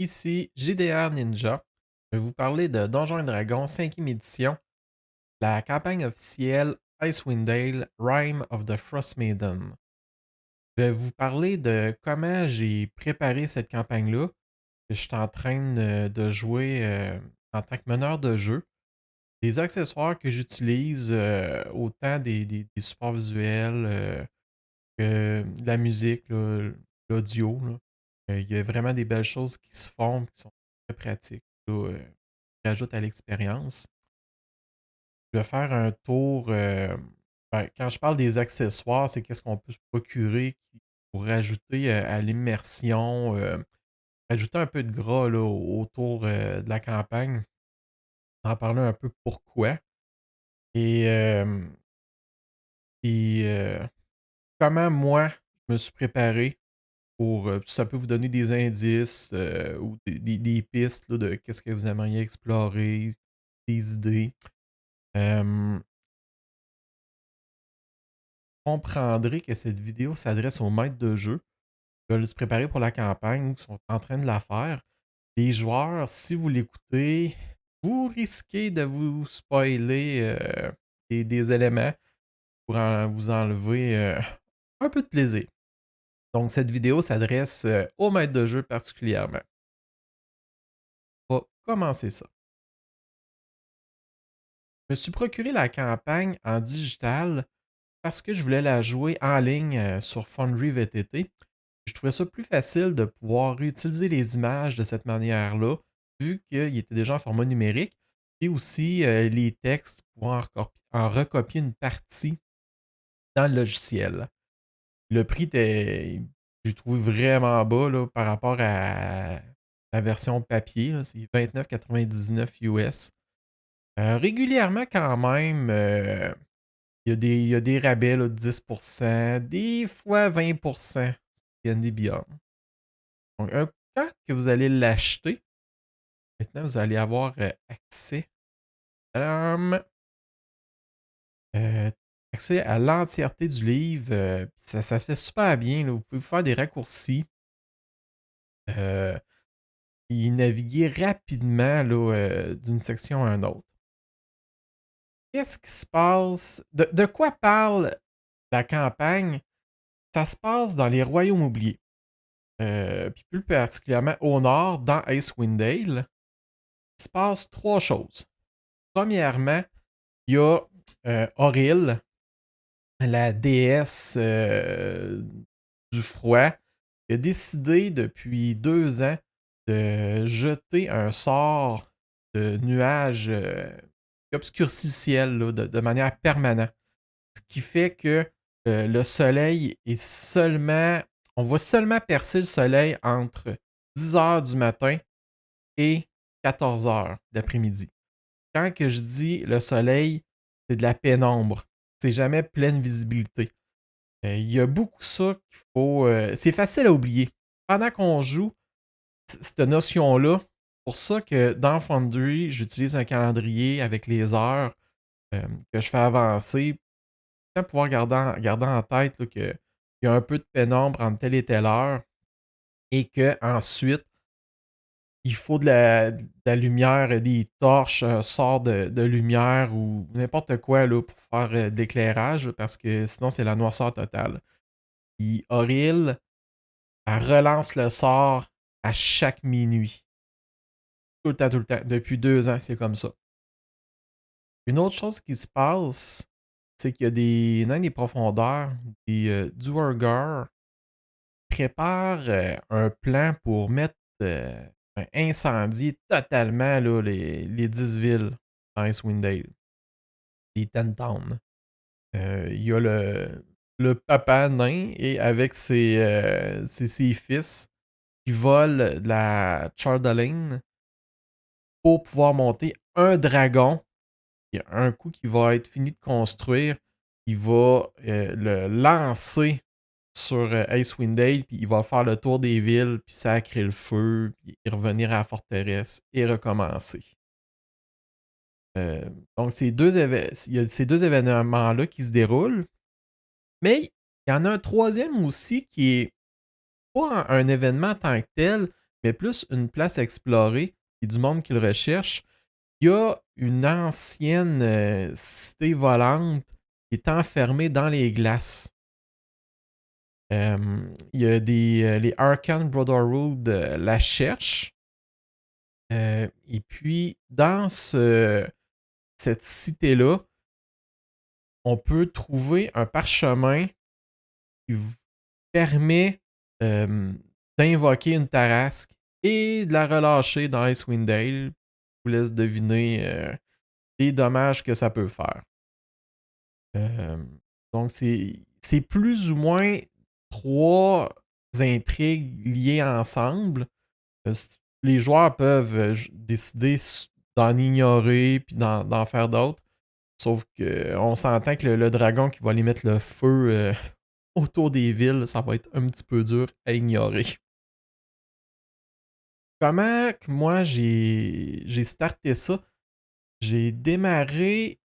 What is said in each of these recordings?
Ici JDR Ninja. Je vais vous parler de Donjons et Dragons 5e édition, la campagne officielle Icewind Dale Rime of the Frost Maiden. Je vais vous parler de comment j'ai préparé cette campagne-là, que je suis en train de jouer en tant que meneur de jeu. Les accessoires que j'utilise, autant des supports visuels que de la musique, là, l'audio, là. Il y a vraiment des belles choses qui se font, qui sont très pratiques, là, qui rajoutent à l'expérience. Je vais faire un tour. Quand je parle des accessoires, c'est qu'est-ce qu'on peut se procurer pour rajouter à l'immersion, ajouter un peu de gras là, autour de la campagne. En parler un peu pourquoi. Et, euh, et comment moi, je me suis préparé pour. Ça peut vous donner des indices ou des pistes là, de qu'est-ce que vous aimeriez explorer, des idées. Euh, comprendrez que cette vidéo s'adresse aux maîtres de jeu qui veulent se préparer pour la campagne ou qui sont en train de la faire. Les joueurs, si vous l'écoutez, vous risquez de vous spoiler des éléments pour vous enlever un peu de plaisir. Donc, cette vidéo s'adresse aux maîtres de jeu particulièrement. On va commencer ça. Je me suis procuré la campagne en digital parce que je voulais la jouer en ligne sur Foundry VTT. Je trouvais ça plus facile de pouvoir réutiliser les images de cette manière-là, vu qu'il était déjà en format numérique, et aussi les textes, pouvoir en recopier une partie dans le logiciel. Le prix était, j'ai trouvé vraiment bas là, par rapport à la version papier. Là, c'est 29,99 US. Régulièrement, quand même, il y a des rabais là, de 10%, des fois 20% sur D&D Beyond. Donc, quand que vous allez l'acheter, maintenant, vous allez avoir accès, tadam, euh, accès à l'entièreté du livre. Ça se fait super bien. Là. Vous pouvez faire des raccourcis euh, et naviguer rapidement là, d'une section à une autre. Qu'est-ce qui se passe? De quoi parle la campagne? Ça se passe dans les royaumes oubliés. Puis plus particulièrement au nord, dans Icewind Dale. Il se passe trois choses. Premièrement, il y a Auril, la déesse du froid, qui a décidé depuis 2 ans de jeter un sort de nuages qui obscurcit le ciel là, de manière permanente. Ce qui fait que le soleil est seulement. On voit seulement percer le soleil entre 10 heures du matin et 14 heures d'après-midi. Quand que je dis le soleil, c'est de la pénombre. C'est jamais pleine visibilité. Il y a beaucoup ça qu'il faut. C'est facile à oublier. Pendant qu'on joue, cette notion-là, pour ça que dans Foundry, j'utilise un calendrier avec les heures que je fais avancer pour pouvoir garder en tête qu'il y a un peu de pénombre entre telle et telle heure et que ensuite il faut de la lumière, des torches, un sort de lumière ou n'importe quoi là, pour faire de l'éclairage parce que sinon c'est la noirceur totale. Puis Auril, elle relance le sort à chaque minuit. Tout le temps, tout le temps. Depuis 2 ans, c'est comme ça. Une autre chose qui se passe, c'est qu'il y a des nains des profondeurs, des Duergar, préparent un plan pour mettre incendier totalement là, les 10 villes dans Icewind Dale, les 10 towns. Il y a le papa nain et avec ses fils qui volent de la Chardaline pour pouvoir monter un dragon. Il y a un coup qui va être fini de construire, il va le lancer sur Icewind Dale, puis il va faire le tour des villes, puis sacrer le feu, puis revenir à la forteresse et recommencer. Donc, il y a ces deux événements-là qui se déroulent, mais il y en a un troisième aussi qui est pas un événement en tant que tel, mais plus une place à explorer et du monde qui le recherche. Il y a une ancienne cité volante qui est enfermée dans les glaces. Il y a les Arcan Brotherhood la cherchent. Et puis, dans cette cité-là, on peut trouver un parchemin qui vous permet euh, d'invoquer une tarasque et de la relâcher dans Icewind Dale. Je vous laisse deviner les dommages que ça peut faire. Euh, donc, c'est plus ou moins trois intrigues liées ensemble. Les joueurs peuvent décider d'en ignorer puis d'en faire d'autres. Sauf qu'on s'entend que le dragon qui va aller mettre le feu autour des villes, ça va être un petit peu dur à ignorer. Comment que moi j'ai starté ça? J'ai démarré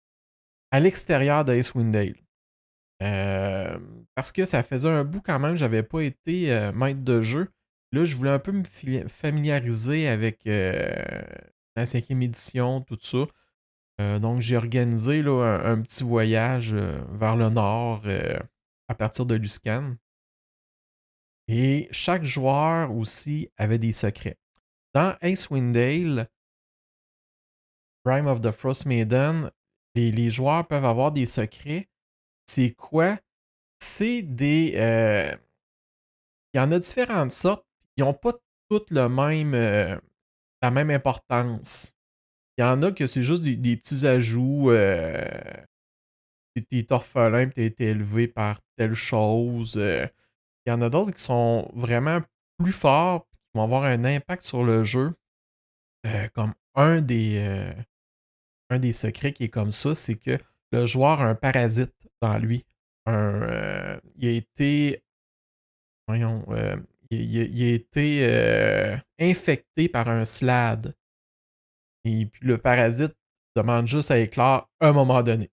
à l'extérieur d'Icewind Dale. Parce que ça faisait un bout quand même, j'avais pas été maître de jeu. Là, je voulais un peu me familiariser avec la cinquième édition, tout ça. Donc, j'ai organisé là, un petit voyage vers le nord à partir de Luscan. Et chaque joueur aussi avait des secrets. Dans Icewind Dale, Rime of the Frost Maiden, les joueurs peuvent avoir des secrets. C'est quoi? C'est des. Il y en a différentes sortes. Ils n'ont pas toutes la même importance. Il y en a que c'est juste des petits ajouts. T'es orphelin, t'as été élevé par telle chose. Il y en a d'autres qui sont vraiment plus forts, qui vont avoir un impact sur le jeu. Comme un des secrets qui est comme ça, c'est que le joueur a un parasite dans lui. Il a été. Voyons. Il a été infecté par un slad. Et puis le parasite demande juste à éclore à un moment donné.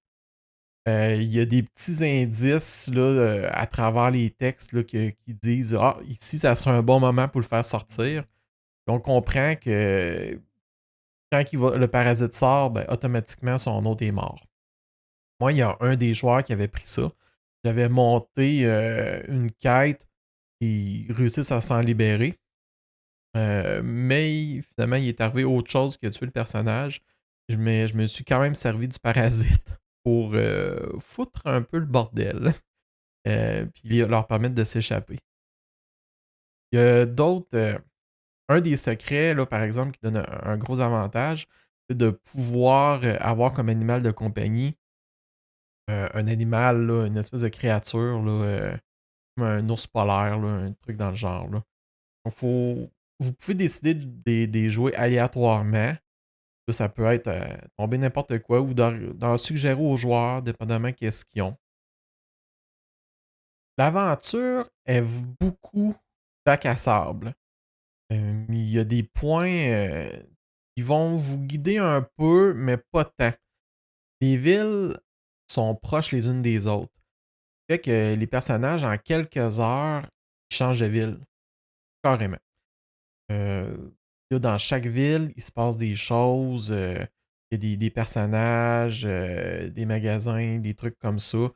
Il y a des petits indices là, à travers les textes là, qui disent ah, ici, ça sera un bon moment pour le faire sortir. On comprend que quand le parasite sort, ben, automatiquement, son hôte est mort. Moi, il y a un des joueurs qui avait pris ça. J'avais monté une quête et réussi à s'en libérer. Mais finalement, il est arrivé autre chose que tuer le personnage. Mais je me suis quand même servi du parasite pour foutre un peu le bordel. Puis leur permettre de s'échapper. Il y a d'autres. Un des secrets, là, par exemple, qui donne un gros avantage, c'est de pouvoir avoir comme animal de compagnie un animal, là, une espèce de créature, là, comme un ours polaire, là, un truc dans le genre. Là. Donc, vous pouvez décider de les jouer aléatoirement. Là, ça peut être tomber n'importe quoi ou d'en suggérer aux joueurs, dépendamment qu'est-ce qu'ils ont. L'aventure est beaucoup bac à sable. Il y a des points qui vont vous guider un peu, mais pas tant. Les villes sont proches les unes des autres. Fait que les personnages, en quelques heures, ils changent de ville. Carrément. Euh, Là, dans chaque ville, il se passe des choses. Il y a des personnages, des magasins, des trucs comme ça.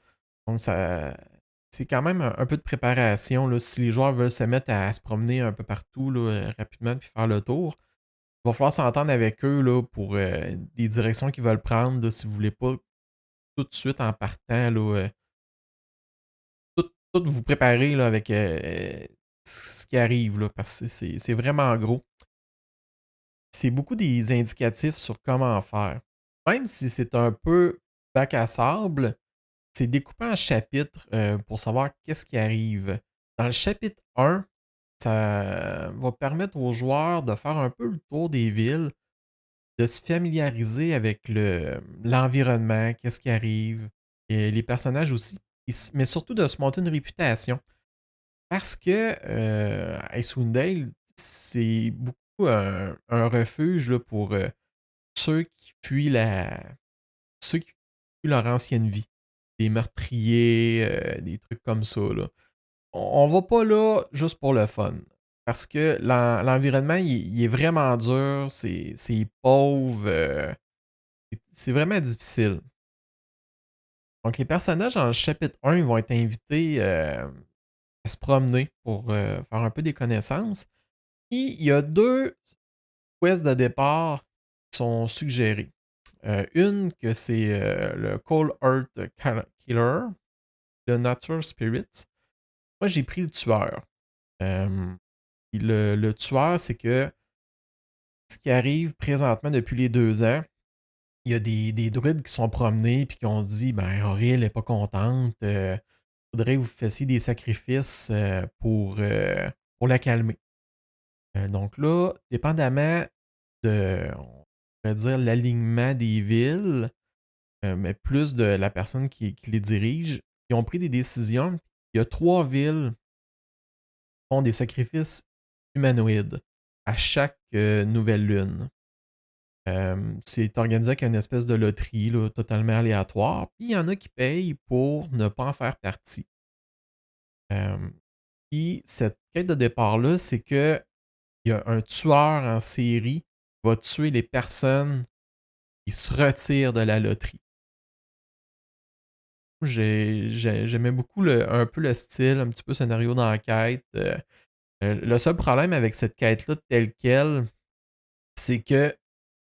Donc, c'est quand même un peu de préparation. Là, si les joueurs veulent se mettre à se promener un peu partout là, rapidement puis faire le tour, il va falloir s'entendre avec eux là, pour des directions qu'ils veulent prendre. Là, si vous voulez pas tout de suite en partant, là, tout vous préparer là, avec ce qui arrive, là, parce que c'est vraiment gros. C'est beaucoup des indicatifs sur comment faire. Même si c'est un peu bac à sable, c'est découpé en chapitres pour savoir qu'est-ce qui arrive. Dans le chapitre 1, ça va permettre aux joueurs de faire un peu le tour des villes, de se familiariser avec l'environnement, qu'est-ce qui arrive, et les personnages aussi, mais surtout de se monter une réputation. Parce que Icewind Dale, c'est beaucoup un refuge là, pour ceux qui fuient ceux qui fuient leur ancienne vie. Des meurtriers, des trucs comme ça. Là. On va pas là juste pour le fun. parce que l'environnement, il est vraiment dur, c'est pauvre, c'est vraiment difficile. Donc, les personnages dans le chapitre 1 ils vont être invités à se promener pour faire un peu des connaissances. Et il y a deux quests de départ qui sont suggérés. Une que c'est le Cold Earth Killer, le Nature Spirits. Moi, j'ai pris le tueur. Euh, le tueur, c'est que ce qui arrive présentement depuis les 2 ans, il y a des druides qui sont promenés puis qui ont dit ben Auril n'est pas contente, faudrait que vous fassiez des sacrifices pour la calmer. Donc là, dépendamment on pourrait dire, l'alignement des villes, mais plus de la personne qui les dirige, ils ont pris des décisions. Il y a 3 villes qui font des sacrifices humanoïdes à chaque nouvelle lune. C'est organisé avec une espèce de loterie là, totalement aléatoire. Puis il y en a qui payent pour ne pas en faire partie. Euh, Puis cette quête de départ-là, c'est que il y a un tueur en série qui va tuer les personnes qui se retirent de la loterie. J'aimais beaucoup un peu le style, un petit peu scénario d'enquête. Le seul problème avec cette quête-là telle quelle, c'est que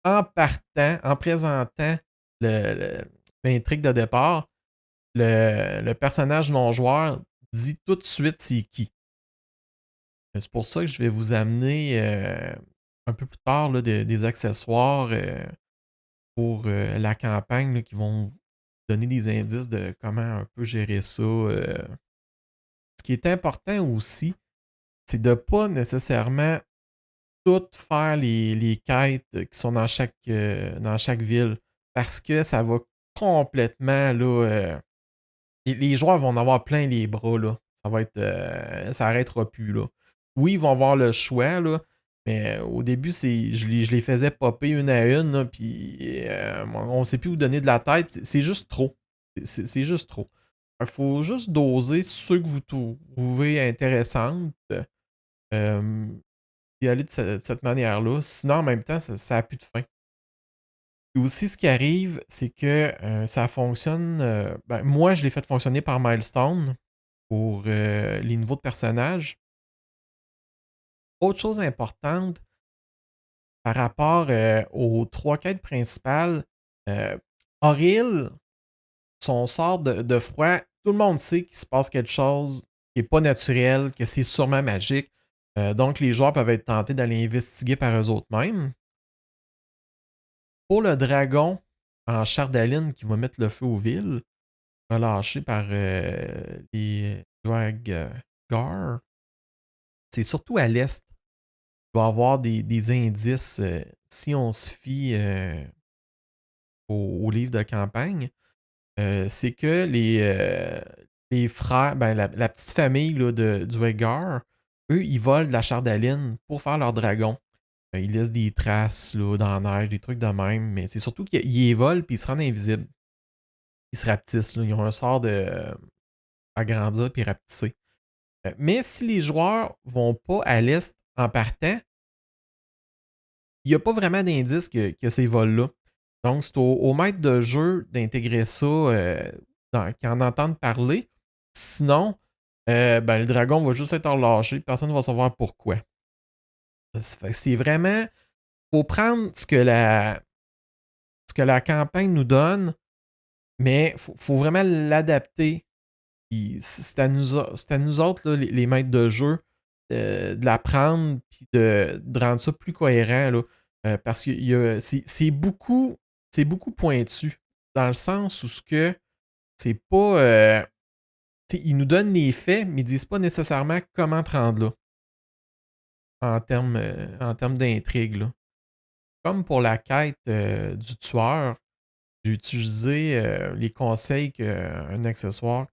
en partant, en présentant l'intrigue de départ, le personnage non-joueur dit tout de suite c'est qui. C'est pour ça que je vais vous amener un peu plus tard là, des accessoires pour la campagne là, qui vont donner des indices de comment un peu gérer ça. Ce qui est important aussi, c'est de ne pas nécessairement tout faire les quêtes qui sont dans chaque ville. Parce que ça va complètement là. Les joueurs vont en avoir plein les bras là. Ça va être. Ça n'arrêtera plus là. Oui, ils vont avoir le choix là. Mais au début, je les faisais popper une à une, là, puis on ne sait plus où donner de la tête. C'est juste trop. C'est juste trop. Il faut juste doser ceux que vous trouvez intéressantes. Euh, y aller de cette manière-là. Sinon, en même temps, ça n'a plus de fin. Et aussi, ce qui arrive, c'est que ça fonctionne. Ben, moi, je l'ai fait fonctionner par milestone pour les niveaux de personnages. Autre chose importante par rapport aux 3 quêtes principales, euh, Auril, son sort de froid, tout le monde sait qu'il se passe quelque chose qui n'est pas naturel, que c'est sûrement magique. Donc, les joueurs peuvent être tentés d'aller investiguer par eux autres mêmes. Pour le dragon en Chardaline qui va mettre le feu aux villes, relâché par les Dwaggar, c'est surtout à l'est. Il va y avoir des indices si on se fie au livre de campagne. C'est que les frères, ben, la petite famille là, du Dwaggar, eux, ils volent de la Chardaline pour faire leur dragon. Ils laissent des traces là, dans la neige, des trucs de même, mais c'est surtout qu'ils les volent puis ils se rendent invisibles. Ils se rapetissent. Là. Ils ont un sort de agrandir puis rapetisser. Mais si les joueurs vont pas à l'est en partant, il n'y a pas vraiment d'indice que ces vols-là. Donc, c'est au maître de jeu d'intégrer ça qu'ils en entendent parler. Sinon, ben, le dragon va juste être relâché. Personne ne va savoir pourquoi. C'est vraiment. Faut prendre ce que la campagne nous donne, mais faut vraiment l'adapter. C'est à nous autres, là, les maîtres de jeu, de l'apprendre puis de rendre ça plus cohérent. Là, parce que c'est beaucoup pointu. Dans le sens où ce que c'est pas. Ils nous donnent les faits, mais ils disent pas nécessairement comment te rendre là. En termes d'intrigue. Là. Comme pour la quête du tueur, j'ai utilisé les conseils qu'un accessoire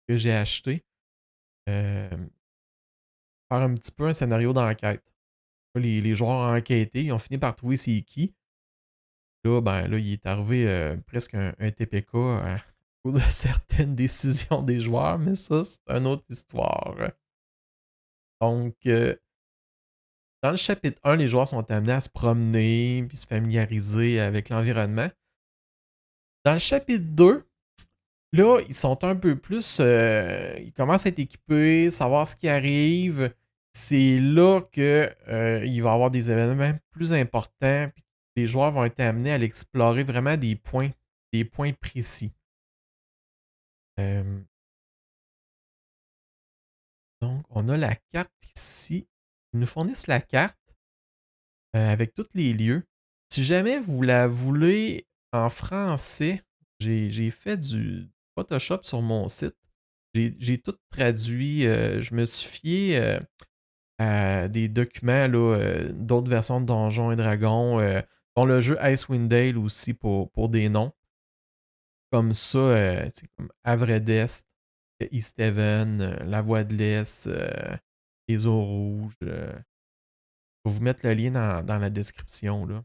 que j'ai acheté. Euh, Faire un petit peu un scénario d'enquête. Les joueurs ont enquêté, ils ont fini par trouver c'est qui. Là, ben là, il est arrivé presque un TPK à cause de certaines décisions des joueurs, mais ça, c'est une autre histoire. Donc, dans le chapitre 1, les joueurs sont amenés à se promener puis se familiariser avec l'environnement. Dans le chapitre 2, là, ils sont un peu plus. Ils commencent à être équipés, savoir ce qui arrive. C'est là que il va y avoir des événements plus importants. Puis les joueurs vont être amenés à l'explorer vraiment des points précis. Euh, donc, on a la carte ici. Ils nous fournissent la carte avec tous les lieux. Si jamais vous la voulez en français, j'ai fait du Photoshop sur mon site. J'ai tout traduit. Je me suis fié à des documents d'autres versions de Donjons et Dragons, dont le jeu Icewind Dale aussi pour des noms. Comme ça, comme Avredest, Easthaven, La Voix de l'Est, Les Eaux Rouges. Je vais vous mettre le lien dans la description. Là.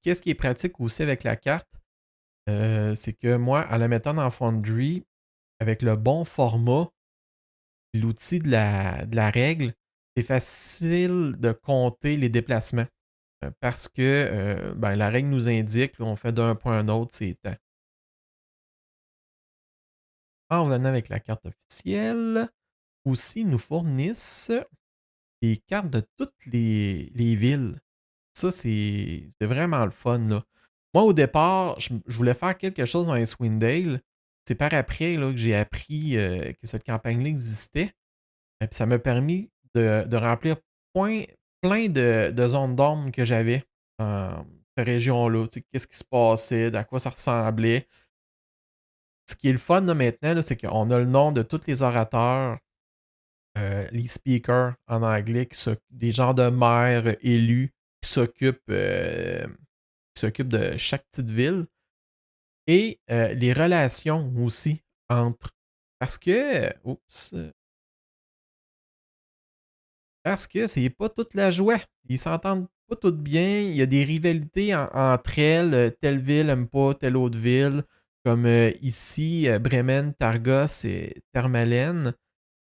Qu'est-ce qui est pratique aussi avec la carte? C'est que moi, en la mettant dans Foundry, avec le bon format, l'outil de la règle, c'est facile de compter les déplacements. Parce que ben, la règle nous indique, là, on fait d'un point à un autre, c'est temps. En venant avec la carte officielle, aussi nous fournissent des cartes de toutes les villes. Ça, c'est vraiment le fun. Là. Moi, au départ, je voulais faire quelque chose dans Icewind Dale. C'est par après là, que j'ai appris que cette campagne-là existait. Et puis ça m'a permis de remplir plein de zones d'ombre que j'avais dans cette région-là. Tu sais, qu'est-ce qui se passait, à quoi ça ressemblait. Ce qui est le fun là, maintenant, là, c'est qu'on a le nom de tous les orateurs, les speakers en anglais, des genres de maires élus qui s'occupent de chaque petite ville. Et les relations aussi entre. Parce que. Oups. Parce que c'est pas toute la joie. Ils s'entendent pas toutes bien. Il y a des rivalités entre elles. Telle ville aime pas telle autre ville. Comme ici, Bremen, Targos et Thermalen.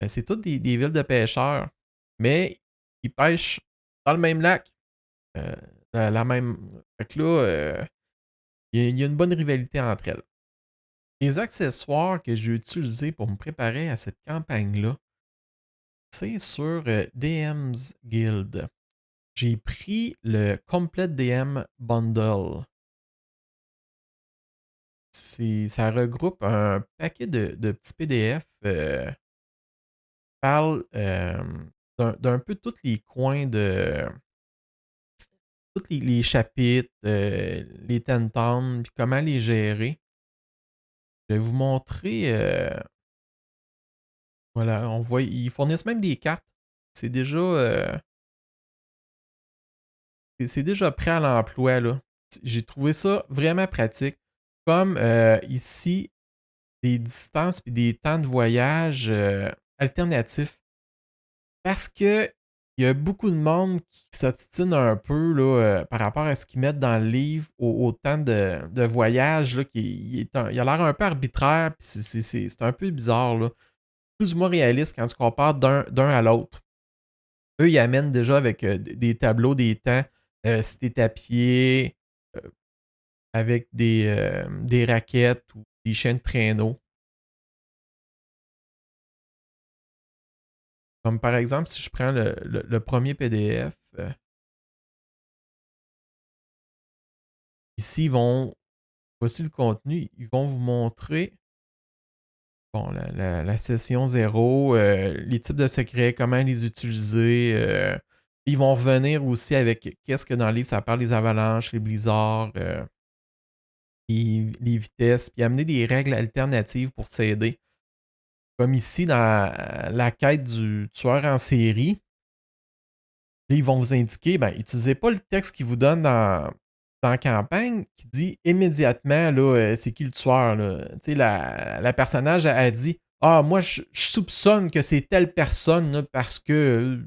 C'est toutes des villes de pêcheurs. Mais ils pêchent dans le même lac. Euh, la même. Fait que là, il y a une bonne rivalité entre elles. Les accessoires que j'ai utilisés pour me préparer à cette campagne-là, c'est sur DM's Guild. J'ai pris le Complete DM Bundle. Ça regroupe un paquet de petits PDF qui parlent d'un peu tous les coins de. Tous les chapitres, les tentums, puis comment les gérer. Je vais vous montrer. Voilà, on voit. Ils fournissent même des cartes. C'est déjà. C'est déjà prêt à l'emploi, là. J'ai trouvé ça vraiment pratique. Comme ici, des distances et des temps de voyage alternatifs. Parce que il y a beaucoup de monde qui s'obstine un peu là, par rapport à ce qu'ils mettent dans le livre au temps de voyage, là, il a l'air un peu arbitraire, puis c'est un peu bizarre, là. Plus ou moins réaliste quand tu compares d'un à l'autre. Eux, ils amènent déjà avec des tableaux des temps, si t'es à pied, euh, avec des raquettes ou des chaînes de traîneau. Comme par exemple, si je prends le premier PDF, ici, voici le contenu, ils vont vous montrer bon, la session 0, les types de secrets, comment les utiliser. Ils vont revenir aussi avec qu'est-ce que dans le livre ça parle des avalanches, les blizzards, les vitesses, puis amener des règles alternatives pour s'aider. Comme ici dans la quête du tueur en série, là, ils vont vous indiquer, ben, utilisez pas le texte qu'ils vous donnent dans la campagne qui dit immédiatement là, c'est qui le tueur. Là. Tu sais, la personnage a dit ah, moi, je soupçonne que c'est telle personne là, parce que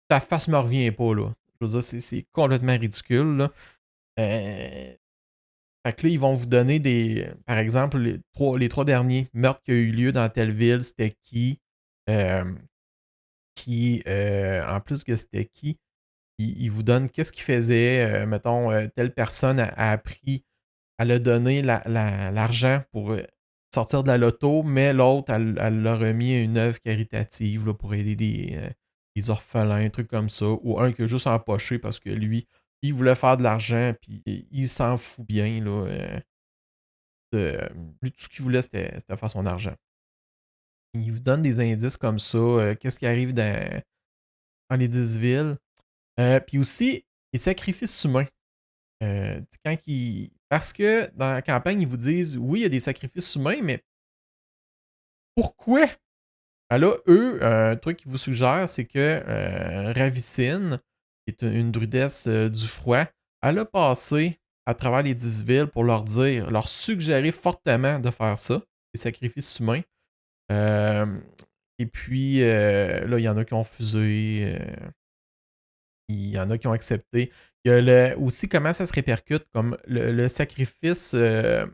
ta face me revient pas. Là. Je veux dire, c'est complètement ridicule. Là. Fait que là, ils vont vous donner des. Par exemple, les trois derniers meurtres qui ont eu lieu dans telle ville, c'était qui? Euh, en plus que c'était qui? Ils vous donnent qu'est-ce qu'ils faisaient. Mettons, telle personne a appris, elle a donné l'argent pour sortir de la loto, mais l'autre, elle l'a remis à une œuvre caritative là, pour aider des orphelins, un truc comme ça. Ou un qui a juste empoché parce que lui, il voulait faire de l'argent, puis il s'en fout bien. Là, lui, tout ce qu'il voulait, c'était faire son argent. Il vous donne des indices comme ça. Qu'est-ce qui arrive dans les 10 villes. Puis aussi, les sacrifices humains. Parce que dans la campagne, ils vous disent oui, il y a des sacrifices humains, mais pourquoi? Ben là, eux, un truc qu'ils vous suggèrent, c'est que Ravicine, qui est une druidesse du froid, elle a passé à travers les 10 villes pour leur suggérer fortement de faire ça, des sacrifices humains. Euh, et puis, là, il y en a qui ont refusé, il y en a qui ont accepté. Il y a aussi comment ça se répercute, comme le sacrifice de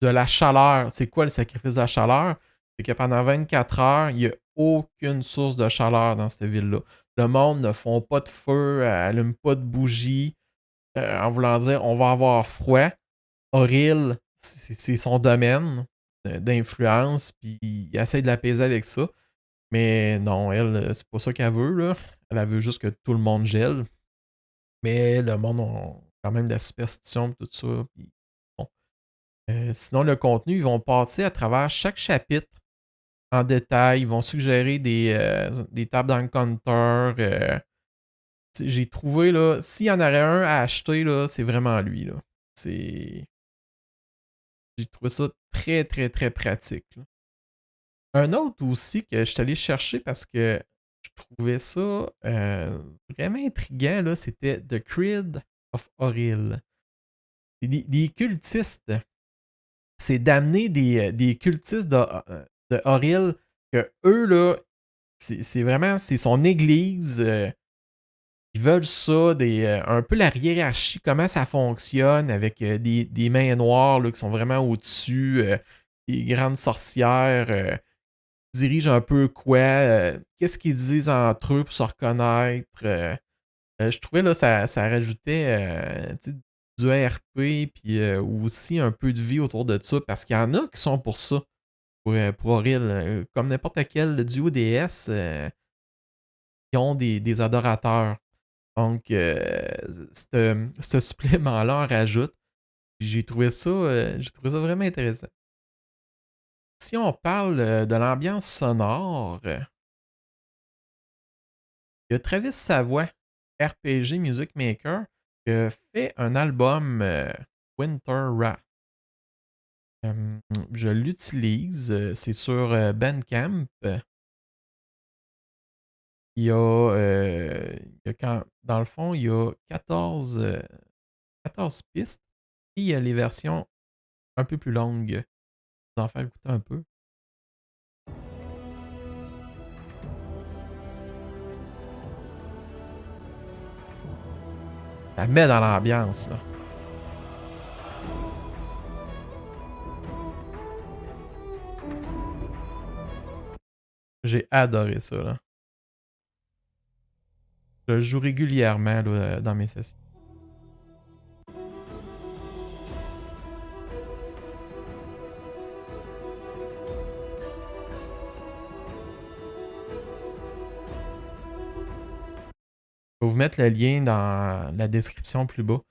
la chaleur. C'est quoi le sacrifice de la chaleur? C'est que pendant 24 heures, il n'y a aucune source de chaleur dans cette ville-là. Le monde ne font pas de feu, allume pas de bougies, en voulant dire on va avoir froid. Auril, c'est son domaine d'influence, puis il essaie de l'apaiser avec ça. Mais non, elle, c'est pas ça qu'elle veut, là. Elle veut juste que tout le monde gèle. Mais le monde a quand même de la superstition et tout ça. Puis, bon. Sinon, le contenu, ils vont passer à travers chaque chapitre en détail. Ils vont suggérer des tables d'encounter. J'ai trouvé, là, s'il y en aurait un à acheter, là, c'est vraiment lui. Là. C'est... J'ai trouvé ça très, très, très pratique. Là. Un autre aussi que je suis allé chercher parce que je trouvais ça vraiment intriguant, là, c'était The Creed of Oril. C'est des cultistes. C'est d'amener des cultistes de Oril que eux, là, c'est vraiment, c'est son église. Ils veulent ça, un peu la hiérarchie, comment ça fonctionne avec des mains noires là, qui sont vraiment au-dessus, des grandes sorcières. Dirigent un peu quoi, qu'est-ce qu'ils disent entre eux pour se reconnaître. Je trouvais là ça rajoutait du RP puis aussi un peu de vie autour de ça parce qu'il y en a qui sont pour ça, pour Auril. Comme n'importe quel duo DS, qui ont des adorateurs. Donc, ce supplément-là en rajoute. J'ai trouvé ça vraiment intéressant. Si on parle de l'ambiance sonore, il y a Travis Savoie, RPG Music Maker, qui a fait un album Winter Wrath. Je l'utilise, c'est sur Bandcamp. Dans le fond, il y a 14 pistes. Et il y a les versions un peu plus longues. Je vais en faire écouter un peu. Ça met dans l'ambiance, là. J'ai adoré ça, là. Je le joue régulièrement là, dans mes sessions. Je vais vous mettre le lien dans la description plus bas.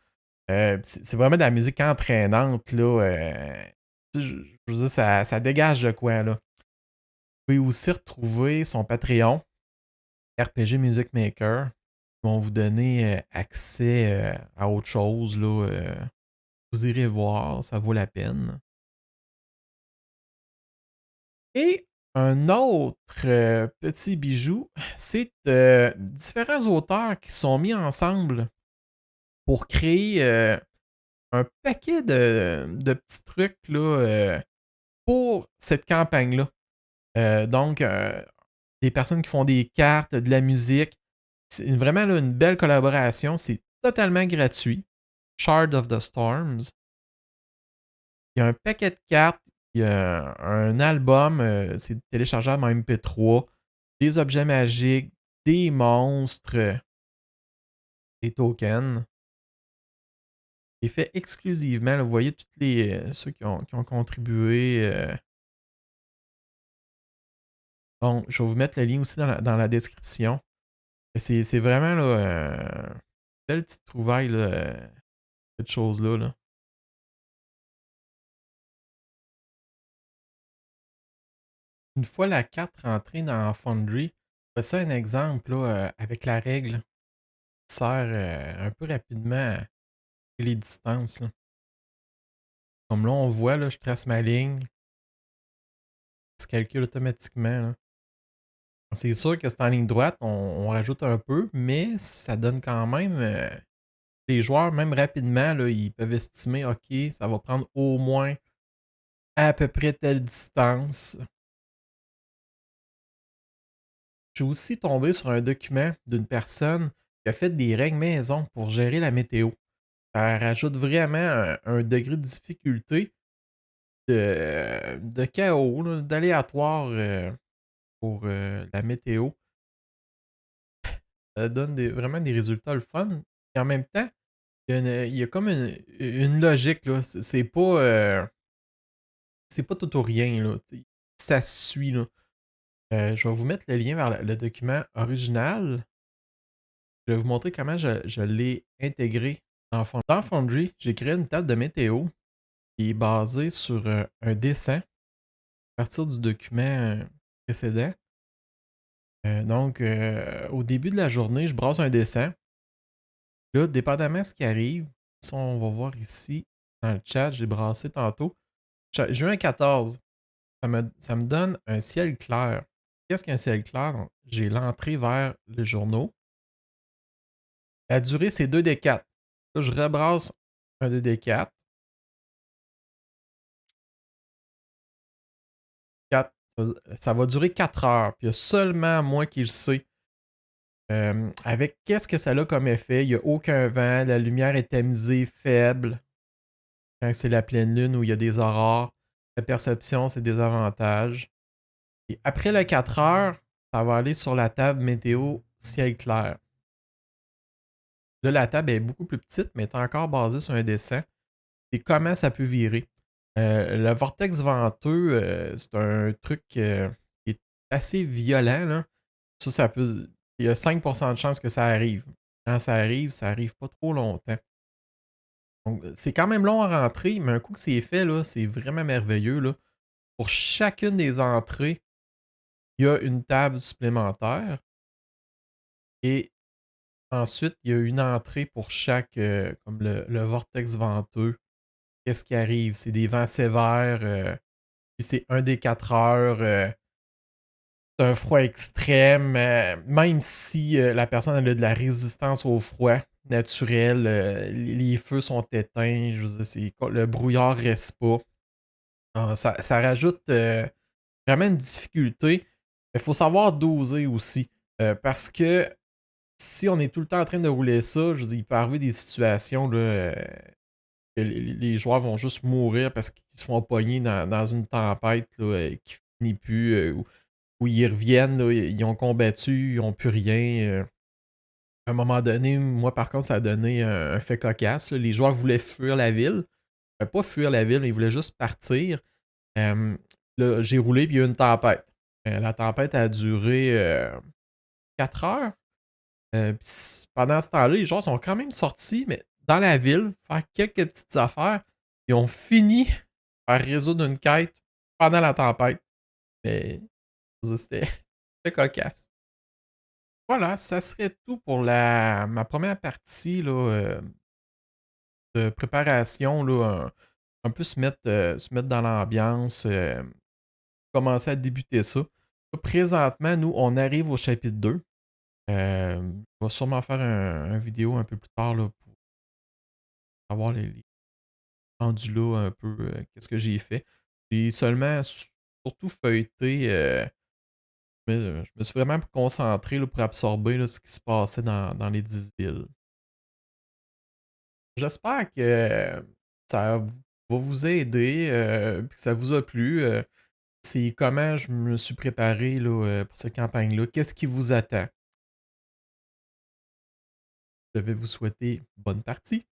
C'est vraiment de la musique entraînante, là. Je veux dire, ça dégage de quoi, là. Vous pouvez aussi retrouver son Patreon, RPG Music Maker. Ils vont vous donner accès à autre chose, là. Vous irez voir, ça vaut la peine. Et un autre petit bijou, c'est différents auteurs qui sont mis ensemble pour créer un paquet de petits trucs là, pour cette campagne-là. Donc, des personnes qui font des cartes, de la musique. C'est vraiment là, une belle collaboration. C'est totalement gratuit. Shard of the Storms. Il y a un paquet de cartes, il y a un album, c'est téléchargeable en MP3, des objets magiques, des monstres, des tokens. C'est fait exclusivement, là, vous voyez tous les ceux qui ont contribué. Bon, je vais vous mettre le lien aussi dans la description. C'est vraiment là, belle petite trouvaille, là, cette chose-là. Là. Une fois la carte rentrée dans Foundry, ça un exemple là, avec la règle qui sert un peu rapidement à les distances. Là. Comme là, on voit, là, je trace ma ligne, ça se calcule automatiquement. Là. C'est sûr que c'est en ligne droite, on rajoute un peu, mais ça donne quand même. Les joueurs, même rapidement, là, ils peuvent estimer, OK, ça va prendre au moins à peu près telle distance. Je suis aussi tombé sur un document d'une personne qui a fait des règles maison pour gérer la météo. Ça rajoute vraiment un degré de difficulté, de chaos, là, d'aléatoire pour la météo. Ça donne vraiment des résultats le fun. Et en même temps, il y a comme une logique. Là. C'est pas tout ou rien. Là. Ça se suit. Là. Je vais vous mettre le lien vers le document original. Je vais vous montrer comment je l'ai intégré dans Foundry. Dans Foundry, j'ai créé une table de météo qui est basée sur un dessin à partir du document précédent. Donc, au début de la journée, je brasse un dessin. Là, dépendamment de ce qui arrive, ça, on va voir ici dans le chat, j'ai brassé tantôt. Juin 14, ça me donne un ciel clair. Qu'est-ce qu'un ciel clair? J'ai l'entrée vers les journaux. La durée, c'est 2D4. Là, je rebrasse un 2D4. 4, ça va durer 4 heures. Puis il y a seulement moi qui le sais. Avec qu'est-ce que ça a comme effet? Il n'y a aucun vent, la lumière est tamisée, faible. Quand c'est la pleine lune où il y a des aurores, la perception, c'est des avantages. Et après les 4 heures, ça va aller sur la table météo ciel clair. Là, la table est beaucoup plus petite, mais est encore basée sur un dessin. Et comment ça peut virer. Le vortex venteux, c'est un truc qui est assez violent. Là. Ça peut. Il y a 5% de chances que ça arrive. Quand ça arrive pas trop longtemps. Donc, c'est quand même long à rentrer, mais un coup que c'est fait, là, c'est vraiment merveilleux. Là. Pour chacune des entrées, il y a une table supplémentaire. Et ensuite, il y a une entrée pour chaque, comme le vortex venteux. Qu'est-ce qui arrive? C'est des vents sévères. Puis c'est un des 4 heures. C'est un froid extrême. Même si la personne a de la résistance au froid naturel, les feux sont éteints. Je veux dire, le brouillard reste pas. Ça rajoute vraiment une difficulté. Il faut savoir doser aussi. Parce que si on est tout le temps en train de rouler ça, je veux dire, il peut arriver des situations là, que les joueurs vont juste mourir parce qu'ils se font pogner dans une tempête là, qui finit plus, où ils reviennent, là, ils ont combattu, ils n'ont plus rien. À un moment donné, moi par contre, ça a donné un fait cocasse. Là. Les joueurs voulaient fuir la ville. Pas fuir la ville, mais ils voulaient juste partir. Là, j'ai roulé, puis il y a eu une tempête. La tempête a duré 4 heures. Pendant ce temps-là, les joueurs sont quand même sortis, mais dans la ville, faire quelques petites affaires. Ils ont fini par résoudre une quête pendant la tempête. Mais c'était cocasse. Voilà, ça serait tout pour ma première partie là, de préparation. Là, un peu se mettre dans l'ambiance, commencer à débuter ça. Là, présentement, nous, on arrive au chapitre 2. Je vais sûrement faire un vidéo un peu plus tard là, pour savoir les rendus là un peu qu'est-ce que j'ai fait. J'ai seulement surtout feuilleté. Je me suis vraiment concentré là, pour absorber là, ce qui se passait dans les 10 villes. J'espère que ça va vous aider, puis que ça vous a plu, c'est comment je me suis préparé là, pour cette campagne-là. Qu'est-ce qui vous attend? Je vais vous souhaiter bonne partie.